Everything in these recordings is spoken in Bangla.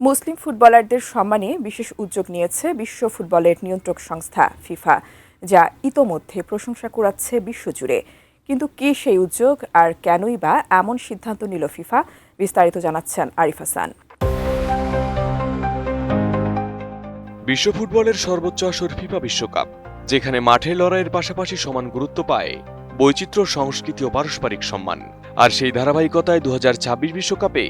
মুসলিম ফুটবলারদের সম্মানে বিশেষ উদ্যোগ নিয়েছে বিশ্ব ফুটবলের নিয়ন্ত্রক সংস্থা ফিফা, যা ইতোমধ্যে প্রশংসা কুড়াচ্ছে বিশ্বজুড়ে। কিন্তু কি সেই উদ্যোগ আর কেনই বা এমন সিদ্ধান্ত নিল ফিফা? বিস্তারিত জানাচ্ছেন আরিফ হাসান। বিশ্ব ফুটবলের সর্বোচ্চ আসর ফিফা বিশ্বকাপ, যেখানে মাঠের লড়াইয়ের পাশাপাশি সমান গুরুত্ব পায় বৈচিত্র্য, সংস্কৃতি ও পারস্পরিক সম্মান। আর সেই ধারাবাহিকতায় 2026 বিশ্বকাপে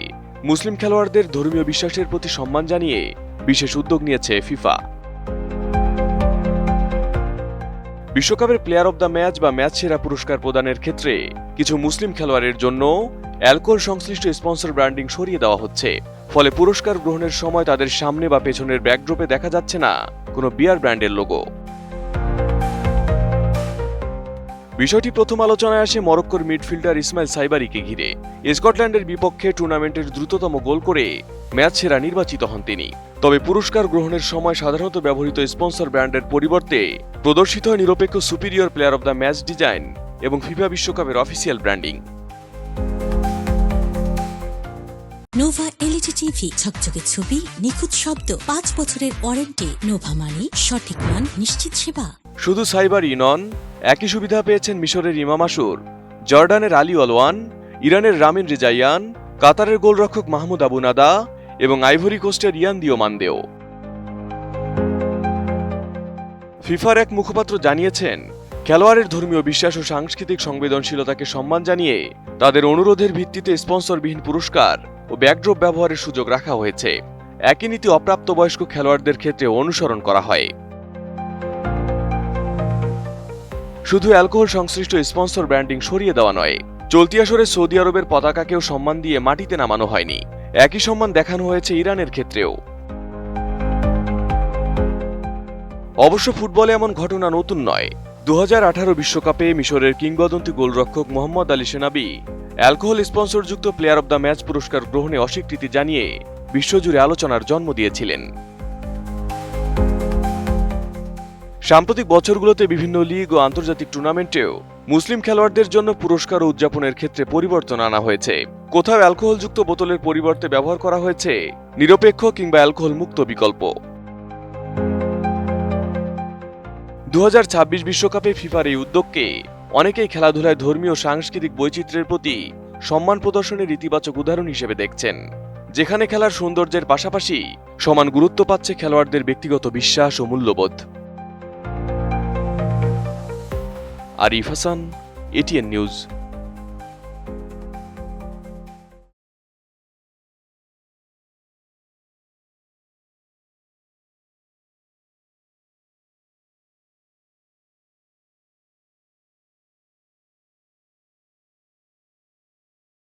মুসলিম খেলোয়াড়দের ধর্মীয় বিশ্বাসের প্রতি সম্মান জানিয়ে বিশেষ উদ্যোগ নিয়েছে ফিফা। বিশ্বকাপের প্লেয়ার অব দ্য ম্যাচ বা ম্যাচ সেরা পুরস্কার প্রদানের ক্ষেত্রে কিছু মুসলিম খেলোয়াড়ের জন্য অ্যালকোহল সংশ্লিষ্ট স্পন্সর ব্র্যান্ডিং সরিয়ে দেওয়া হচ্ছে। ফলে পুরস্কার গ্রহণের সময় তাদের সামনে বা পেছনের ব্যাকড্রপে দেখা যাচ্ছে না কোনো বিয়ার ব্র্যান্ডের লোগো। বিষয়টি প্রথম আলোচনায় আসে মরক্কোর মিডফিল্ডার ইসমাইল সাইবারিকে ঘিরে। স্কটল্যান্ডের বিপক্ষে টুর্নামেন্টের দ্রুততম গোল করে ম্যাচ সেরা নির্বাচিত হন তিনি। তবে পুরস্কার গ্রহণের সময় সাধারণত ব্যবহৃত স্পন্সর ব্র্যান্ডের পরিবর্তে প্রদর্শিত হয় নিরপেক্ষ superior player of the match design এবং ফিফা বিশ্বকাপের official branding. Nova LED TV, ঝকঝকে ছবি, নিখুঁত শব্দ, 5 বছরের ওয়ারেন্টি। নোভা মানে সঠিক মান, নিশ্চিত সেবা। শুধু সাইবারই নন, একই সুবিধা পেয়েছেন মিশরের ইমাম আশুর, জর্ডানের আলী অলওয়ান, ইরানের রামিন রেজাইয়ান, কাতারের গোলরক্ষক মাহমুদ আবু নাদা এবং আইভরি কোস্টের ইয়ান দিওমান্দেও। ফিফার এক মুখপাত্র জানিয়েছেন, খেলোয়াড়ের ধর্মীয় বিশ্বাস ও সাংস্কৃতিক সংবেদনশীলতাকে সম্মান জানিয়ে তাদের অনুরোধের ভিত্তিতে স্পন্সরবিহীন পুরস্কার ও ব্যাকড্রপ ব্যবহারের সুযোগ রাখা হয়েছে। একই নীতি অপ্রাপ্তবয়স্ক খেলোয়াড়দের ক্ষেত্রে অনুসরণ করা হয়। শুধু অ্যালকোহল সংশ্লিষ্ট স্পন্সর ব্র্যান্ডিং সরিয়ে দেওয়া নয়, চলতি আসরে সৌদি আরবের পতাকাকেও সম্মান দিয়ে মাটিতে নামানো হয়নি। একই সম্মান দেখানো হয়েছে ইরানের ক্ষেত্রেও। অবশ্য ফুটবলে এমন ঘটনা নতুন নয়। 2018 বিশ্বকাপে মিশরের কিংবদন্তি গোলরক্ষক মোহাম্মদ আলী সেনাবি অ্যালকোহল স্পন্সরযুক্ত প্লেয়ার অব দ্য ম্যাচ পুরস্কার গ্রহণে অস্বীকৃতি জানিয়ে বিশ্বজুড়ে আলোচনার জন্ম দিয়েছিলেন। সাম্প্রতিক বছরগুলোতে বিভিন্ন লিগ ও আন্তর্জাতিক টুর্নামেন্টেও মুসলিম খেলোয়াড়দের জন্য পুরস্কার ও উদযাপনের ক্ষেত্রে পরিবর্তন আনা হয়েছে। কোথাও অ্যালকোহলযুক্ত বোতলের পরিবর্তে ব্যবহার করা হয়েছে নিরপেক্ষ কিংবা অ্যালকোহল মুক্ত বিকল্প। 2026 বিশ্বকাপে ফিফার এই উদ্যোগকে অনেকেই খেলাধুলায় ধর্মীয় সাংস্কৃতিক বৈচিত্র্যের প্রতি সম্মান প্রদর্শনের ইতিবাচক উদাহরণ হিসেবে দেখছেন, যেখানে খেলার সৌন্দর্যের পাশাপাশি সমান গুরুত্ব পাচ্ছে খেলোয়াড়দের ব্যক্তিগত বিশ্বাস ও মূল্যবোধ। Arif Hasan, ATN news.